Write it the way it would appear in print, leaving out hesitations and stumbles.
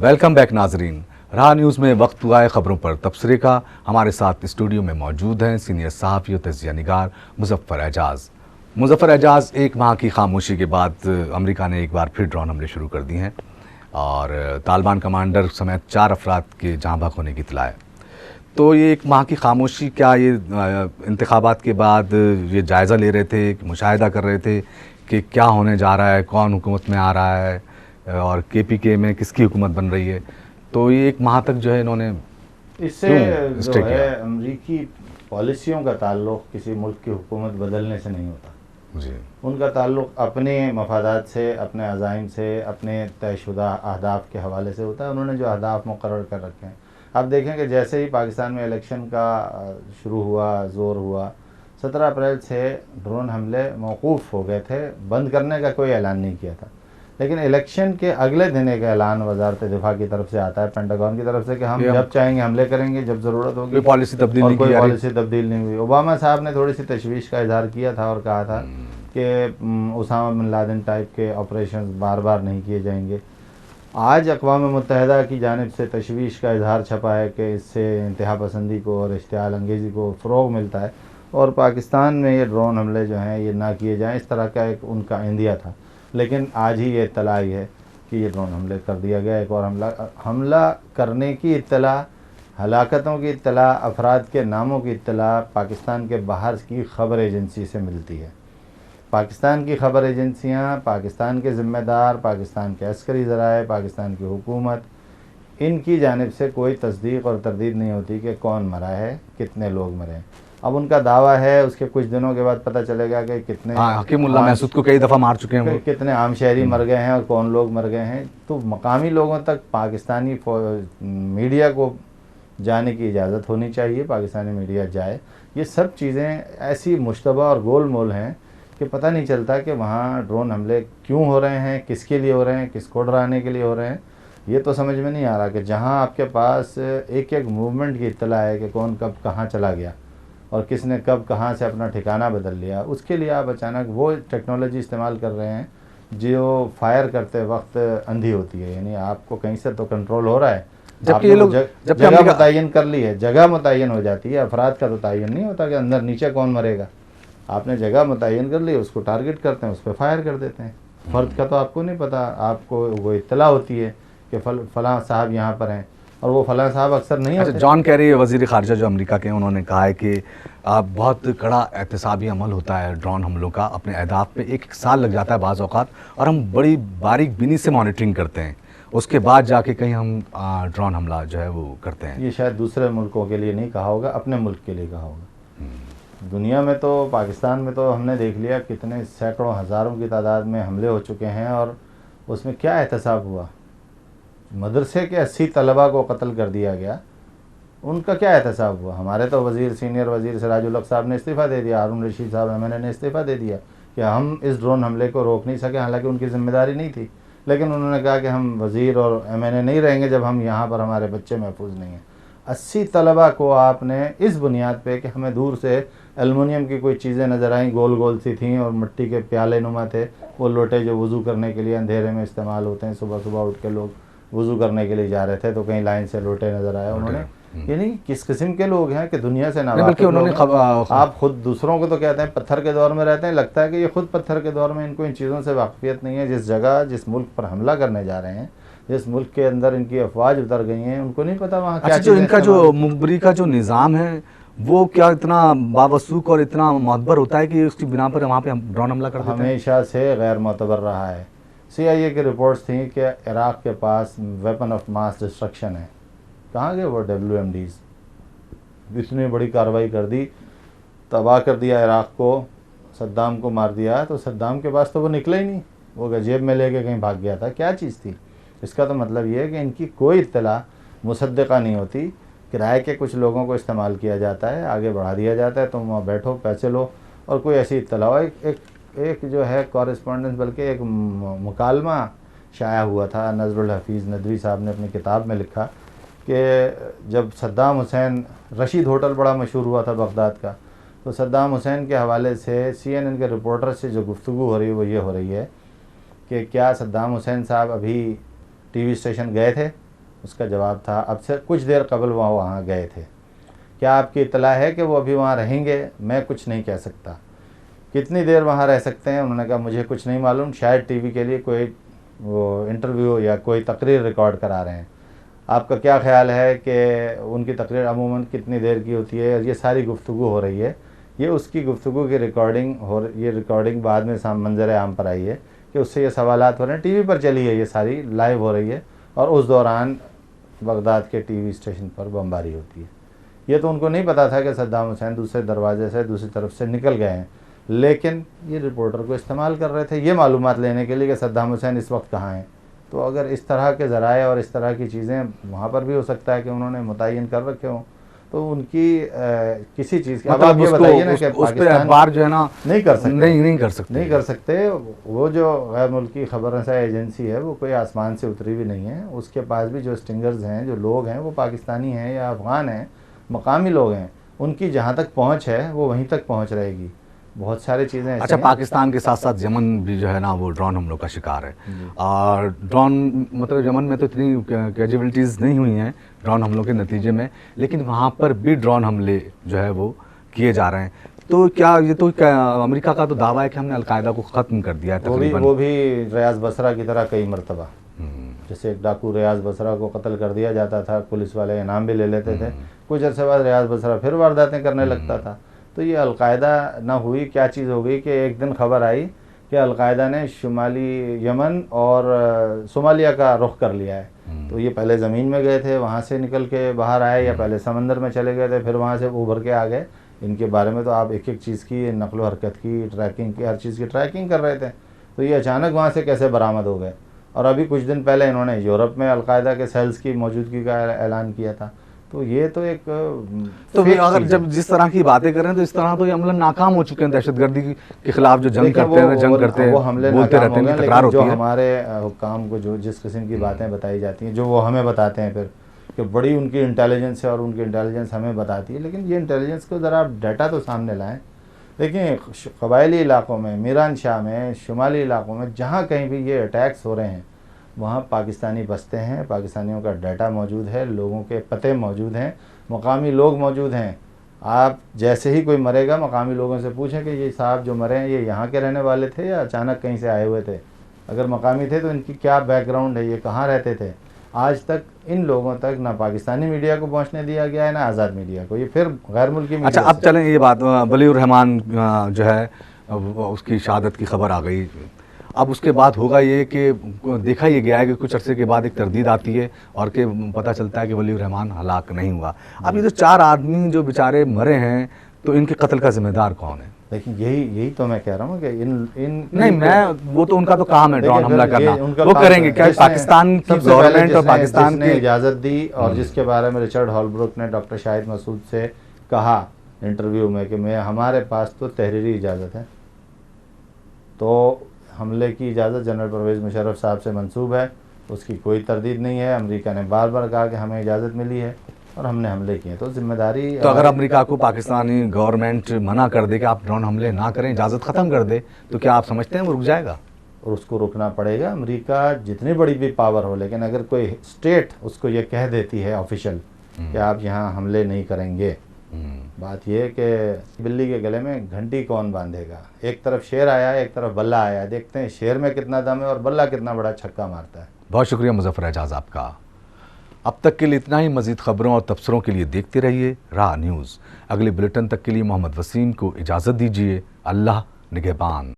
Welcome back नाजरीन। राह news में वक्त हुआ है खबरों पर तबसरे का। हमारे साथ स्टूडियो में मौजूद हैं सीनियर सहाफ़ी और तजिया निगार मुज़फ़्फ़र एजाज़। मुज़फ़्फ़र एजाज़, एक माह की खामोशी के बाद अमेरिका ने एक बार फिर ड्रोन हमले शुरू कर दिए हैं और तालिबान कमांडर समेत 4 अफराद के जहाँ बहक होने की इत्तला है। तो ये एक माह की खामोशी, क्या ये इंतखाबात के बाद ये जायज़ा ले रहे थे, मुशाहिदा कर रहे थे कि क्या होने जा रहा है, कौन हुकूमत में आ रहा है और केपीके में किसकी हुकूमत बन रही है? तो ये एक माह तक जो है इन्होंने इससे जो है अमरीकी पॉलिसियों का ताल्लुक़ किसी मुल्क की हुकूमत बदलने से नहीं होता जी। उनका ताल्लुक़ अपने मफादात से, अपने अज़ाइम से, अपने तयशुदा अहदाफ के हवाले से होता है। उन्होंने जो अहदाफ मुकर्रर कर रखे हैं, आप देखें कि जैसे ही पाकिस्तान में इलेक्शन का शुरू हुआ, ज़ोर हुआ, 17 अप्रैल से ड्रोन हमले मौकूफ़ हो गए थे, बंद करने का कोई ऐलान नहीं किया था। लेकिन इलेक्शन के अगले दिन एक ऐलान वजारत दिफा की तरफ से आता है, पेंटागन की तरफ से, कि हम जब चाहेंगे हमले करेंगे, जब ज़रूरत होगी। कोई पॉलिसी तब्दील नहीं, कोई पॉलिसी तब्दील नहीं हुई। ओबामा साहब ने थोड़ी सी तशवीश का इजहार किया था और कहा था कि उसामा बिन लादेन टाइप के ऑपरेशन बार बार नहीं किए जाएंगे। आज अक़वाम मुत्तहिदा की जानिब से तशवीश का इजहार छपा है कि इससे इंतहा पसंदी को और इश्तिआल अंगेज़ी को फ़रोग़ मिलता है और पाकिस्तान में ये ड्रोन हमले जो हैं ये ना किए जाएँ, इस तरह का एक उनका इंदिया था। लेकिन आज ही ये इत्तला आई है कि ये ड्रोन हमले कर दिया गया। एक और हमला करने की इत्तला, हलाकतों की इत्तला, अफराद के नामों की इत्तला पाकिस्तान के बाहर की ख़बर एजेंसी से मिलती है। पाकिस्तान की ख़बर एजेंसियाँ, पाकिस्तान के ज़िम्मेदार, पाकिस्तान के अस्करी ज़राए, पाकिस्तान की हुकूमत, इनकी जानिब से कोई तस्दीक और तरदीद नहीं होती कि कौन मरा है, कितने लोग मरे हैं। अब उनका दावा है, उसके कुछ दिनों के बाद पता चलेगा कि कितने हकीमुल्ला महसूद को कई दफ़ा मार चुके हैं, कितने आम शहरी मर गए हैं और कौन लोग मर गए हैं। तो मकामी लोगों तक पाकिस्तानी मीडिया को जाने की इजाज़त होनी चाहिए, पाकिस्तानी मीडिया जाए। ये सब चीज़ें ऐसी मुश्तबा और गोल मोल हैं कि पता नहीं चलता कि वहाँ ड्रोन हमले क्यों हो रहे हैं, किसके लिए हो रहे हैं, किसको डराने के लिए हो रहे हैं। ये तो समझ में नहीं आ रहा कि जहाँ आपके पास एक एक मूवमेंट की इत्तला है कि कौन कब कहाँ चला गया और किसने कब कहाँ से अपना ठिकाना बदल लिया, उसके लिए आप अचानक वो टेक्नोलॉजी इस्तेमाल कर रहे हैं जो फायर करते वक्त अंधी होती है। यानी आपको कहीं से तो कंट्रोल हो रहा है, जबकि ये लोग जगह मुतय्यन कर ली है, जगह मुतय्यन हो जाती है, अफराद का तो तयन नहीं होता कि अंदर नीचे कौन मरेगा। आपने जगह मुतय्यन कर ली, उसको टारगेट करते हैं, उस पर फायर कर देते हैं। फ़र्द का तो आपको नहीं पता, आपको वो इत्तला होती है कि फ़लाँ साहब यहाँ पर हैं और वो फलां साहब अक्सर नहीं होते। जॉन कैरी वज़ीर ख़ारिजा जो अमेरिका के, उन्होंने कहा है कि बहुत कड़ा एहतसाबी अमल होता है ड्रोन हमलों का, अपने अहदाफ पे एक साल लग जाता है बाज़ औक़ात, और हम बड़ी बारीक बीनी से मॉनिटरिंग करते हैं, उसके बाद जाके कहीं हम ड्रोन हमला जो है वो करते हैं। ये शायद दूसरे मुल्कों के लिए नहीं कहा होगा, अपने मुल्क के लिए कहा होगा। दुनिया में तो, पाकिस्तान में तो हमने देख लिया कितने सैकड़ों हज़ारों की तादाद में हमले हो चुके हैं और उसमें क्या एहतसाब हुआ। मदरसे के 80 तलबा को कत्ल कर दिया गया, उनका क्या एहतसाब हुआ। हमारे तो सीनियर वज़ीर सिराजुल हक साहब ने इस्तीफ़ा दे दिया, हारून रशीद साहब MNA ने इस्तीफ़ा दे दिया कि हम इस ड्रोन हमले को रोक नहीं सके, हालांकि उनकी ज़िम्मेदारी नहीं थी। लेकिन उन्होंने कहा कि हम वज़ीर और MNA नहीं रहेंगे जब हम यहाँ पर हमारे बच्चे महफूज नहीं हैं। 80 तलबा को आपने इस बुनियाद पे कि हमें दूर से एलुमिनियम की कोई चीज़ें नज़र आईं, गोल गोल सी थीं और मिट्टी के प्याले नुमा थे, वो लोटे जो वज़ू करने के लिए अंधेरे में इस्तेमाल होते हैं, सुबह सुबह उठ के लोग वज़ू करने के लिए जा रहे थे तो कहीं लाइन से लोटे नज़र आए। उन्होंने, यानी किस किस्म के लोग हैं कि दुनिया से ना बल्कि उन्होंने आप खुद दूसरों को तो कहते हैं पत्थर के दौर में रहते हैं, लगता है कि ये खुद पत्थर के दौर में, इनको इन चीज़ों से वाकफियत नहीं है। जिस जगह, जिस मुल्क पर हमला करने जा रहे हैं, जिस मुल्क के अंदर इनकी अफवाज उतर गई हैं, उनको नहीं पता वहाँ क्या। जो इनका जो मुखबरी का जो निज़ाम है वो क्या इतना बावसूख और इतना मोतबर होता है कि उसकी बिना पर वहाँ पे हम ड्रोन हमला कर देते हैं? हमेशा से गैर मोतबर रहा है। CIA की रिपोर्ट्स थी कि इराक़ के पास वेपन ऑफ मास डिस्ट्रक्शन है। कहाँ गए वो WMDs? इतनी बड़ी कार्रवाई कर दी, तबाह कर दिया इराक़ को, सद्दाम को मार दिया, तो सद्दाम के पास तो वो निकला ही नहीं, वो जेब में लेके कहीं भाग गया था। क्या चीज़ थी? इसका तो मतलब ये है कि इनकी कोई इत्तला मुसद्दक़ा नहीं होती। किराए के कुछ लोगों को इस्तेमाल किया जाता है, आगे बढ़ा दिया जाता है, तुम वहाँ बैठो, पैसे लो, और कोई ऐसी इत्तला हो। एक जो है कॉरेस्पॉन्डेंस, बल्कि एक मुकालमा शाया हुआ था, नज़रुल हफीज़ नदवी साहब ने अपनी किताब में लिखा कि जब सद्दाम हुसैन, रशीद होटल बड़ा मशहूर हुआ था बगदाद का, तो सद्दाम हुसैन के हवाले से CNN के रिपोर्टर से जो गुफ्तगू हो रही है वो ये हो रही है कि क्या सद्दाम हुसैन साहब अभी TV स्टेशन गए थे? उसका जवाब था, अब से कुछ देर कबल वह वहाँ गए थे, क्या आपकी इत्तला है कि वो अभी वहाँ रहेंगे? मैं कुछ नहीं कह सकता। कितनी देर वहाँ रह सकते हैं? उन्होंने कहा मुझे कुछ नहीं मालूम, शायद टीवी के लिए कोई वो इंटरव्यू या कोई तकरीर रिकॉर्ड करा रहे हैं। आपका क्या ख्याल है कि उनकी तकरीर अमूमन कितनी देर की होती है? ये सारी गुफ्तगू हो रही है, ये उसकी गुफ्तगू की ये रिकॉर्डिंग बाद में मंजर आम पर आई है कि उससे ये सवालात हो रहे हैं, टीवी पर चली है, ये सारी लाइव हो रही है, और उस दौरान बगदाद के टीवी स्टेशन पर बमबारी होती है। ये तो उनको नहीं पता था कि सद्दाम हुसैन दूसरे दरवाजे से दूसरी तरफ से निकल गए हैं, लेकिन ये रिपोर्टर को इस्तेमाल कर रहे थे ये मालूमात लेने के लिए कि सद्दाम हुसैन इस वक्त कहाँ हैं। तो अगर इस तरह के ज़राए और इस तरह की चीज़ें वहाँ पर भी हो सकता है कि उन्होंने मुतय्यन कर रखे हों, तो उनकी किसी चीज़ की अब आप ये बताइए ना कि पाकिस्तान बार जो है ना नहीं कर सकते, नहीं कर सकते। वो जो गैर मुल्की खबर रसा एजेंसी है वो कोई आसमान से उतरी भी नहीं है, उसके पास भी जो स्टिंगर्स हैं, जो लोग हैं वो पाकिस्तानी हैं या अफ़गान हैं, मकामी लोग हैं, उनकी जहाँ तक पहुँच है वो वहीं तक पहुँच रहेगी। बहुत सारी चीज़ें अच्छा, पाकिस्तान के साथ साथ यमन भी जो है ना वो ड्रोन हमलों का शिकार है, और ड्रोन मतलब यमन में तो इतनी कैजुअलिटीज़ नहीं हुई हैं ड्रोन हमलों के नतीजे में, लेकिन वहाँ पर भी ड्रोन हमले जो है वो किए जा रहे हैं। तो क्या ये तो अमेरिका का तो दावा है कि हमने अलकायदा को ख़त्म कर दिया है वो भी रियाज बसरा की तरह कई मरतबा, जैसे एक डाकू रियाज बसरा को कत्ल कर दिया जाता था, पुलिस वाले इनाम भी ले लेते थे, कुछ अर्से बाद रियाज बसरा फिर वारदातें करने लगता था। तो ये अलकायदा ना हुई, क्या चीज़ हो गई कि एक दिन खबर आई कि अलकायदा ने शुमाली यमन और सोमालिया का रुख कर लिया है। तो ये पहले ज़मीन में गए थे, वहाँ से निकल के बाहर आए, या पहले समंदर में चले गए थे, फिर वहाँ से उभर के आ गए। इनके बारे में तो आप एक एक चीज़ की नकलो हरकत की, ट्रैकिंग की, हर चीज़ की ट्रैकिंग कर रहे थे। तो ये अचानक वहाँ से कैसे बरामद हो गए? और अभी कुछ दिन पहले इन्होंने यूरोप में अलकायदा के सेल्स की मौजूदगी का ऐलान किया था। तो ये तो एक तो भी अगर जब जिस तरह की बातें कर रहे हैं तो इस तरह तो ये अमला नाकाम हो चुके हैं, दहशतगर्दी के खिलाफ जो जंग करते हैं वो हमले बोलते रहते हैं, तकरार होती है। जो हमारे हुक्काम को जो जिस किस्म की बातें बताई जाती हैं, जो वो हमें बताते हैं फिर कि बड़ी उनकी इंटेलिजेंस है और उनकी इंटेलिजेंस हमें बताती है, लेकिन ये इंटेलिजेंस को ज़रा डाटा तो सामने लाएँ। देखिए, कबायली इलाकों में, मीरान शाह में, शुमाली इलाकों में, जहाँ कहीं भी ये अटैक्स हो रहे हैं वहाँ पाकिस्तानी बसते हैं, पाकिस्तानियों का डाटा मौजूद है, लोगों के पते मौजूद हैं, मकामी लोग मौजूद हैं। आप जैसे ही कोई मरेगा मकामी लोगों से पूछें कि ये साहब जो मरे हैं ये यहाँ के रहने वाले थे या अचानक कहीं से आए हुए थे। अगर मकामी थे तो इनकी क्या बैकग्राउंड है, ये कहाँ रहते थे। आज तक इन लोगों तक ना पाकिस्तानी मीडिया को पहुँचने दिया गया है ना आज़ाद मीडिया को, ये फिर गैर मुल्की मीडिया। अच्छा, अब चलें ये बात, वलीउर रहमान जो है उसकी शहादत की खबर आ गई। अब उसके बाद होगा ये कि देखा ये गया है कि कुछ अरसे के बाद एक तरदीद आती है और कि पता चलता है कि वलीउर रहमान हलाक नहीं हुआ। अब ये जो 4 आदमी जो बेचारे मरे हैं, तो इनके कत्ल का जिम्मेदार कौन है? लेकिन यही तो मैं कह रहा हूँ कि इन नहीं, मैं वो तो उनका तो काम है ड्रोन हमला करना, वो करेंगे क्या? पाकिस्तान की गवर्नमेंट और पाकिस्तान की इजाज़त दी, और जिसके बारे में रिचर्ड हॉलब्रुक ने डॉक्टर शाहिद मसूद से कहा इंटरव्यू में कि हमारे पास तो तहरीरी इजाज़त है, तो हमले की इजाज़त जनरल परवेज़ मुशर्रफ साहब से मंसूब है, उसकी कोई तरदीद नहीं है। अमेरिका ने बार बार कहा कि हमें इजाज़त मिली है और हमने हमले किए, तो जिम्मेदारी। तो अगर अमेरिका को पाकिस्तानी गवर्नमेंट मना कर दे कि आप ड्रोन हमले ना करें, इजाज़त ख़त्म कर दे, तो क्या आप समझते हैं वो रुक जाएगा? और उसको रुकना पड़ेगा। अमेरिका जितनी बड़ी भी पावर हो, लेकिन अगर कोई स्टेट उसको ये कह देती है ऑफिशियल कि आप यहाँ हमले नहीं करेंगे, बात यह कि बिल्ली के गले में घंटी कौन बांधेगा। एक तरफ शेर आया है, एक तरफ बल्ला आया है, देखते हैं शेर में कितना दम है और बल्ला कितना बड़ा छक्का मारता है। बहुत शुक्रिया मुज़फ़्फ़र एजाज़ आपका। अब तक के लिए इतना ही। मज़ीद ख़बरों और तबसरों के लिए देखते रहिए राह न्यूज़। अगले बुलेटिन तक के लिए मोहम्मद वसीम को इजाज़त दीजिए। अल्लाह निगहबान।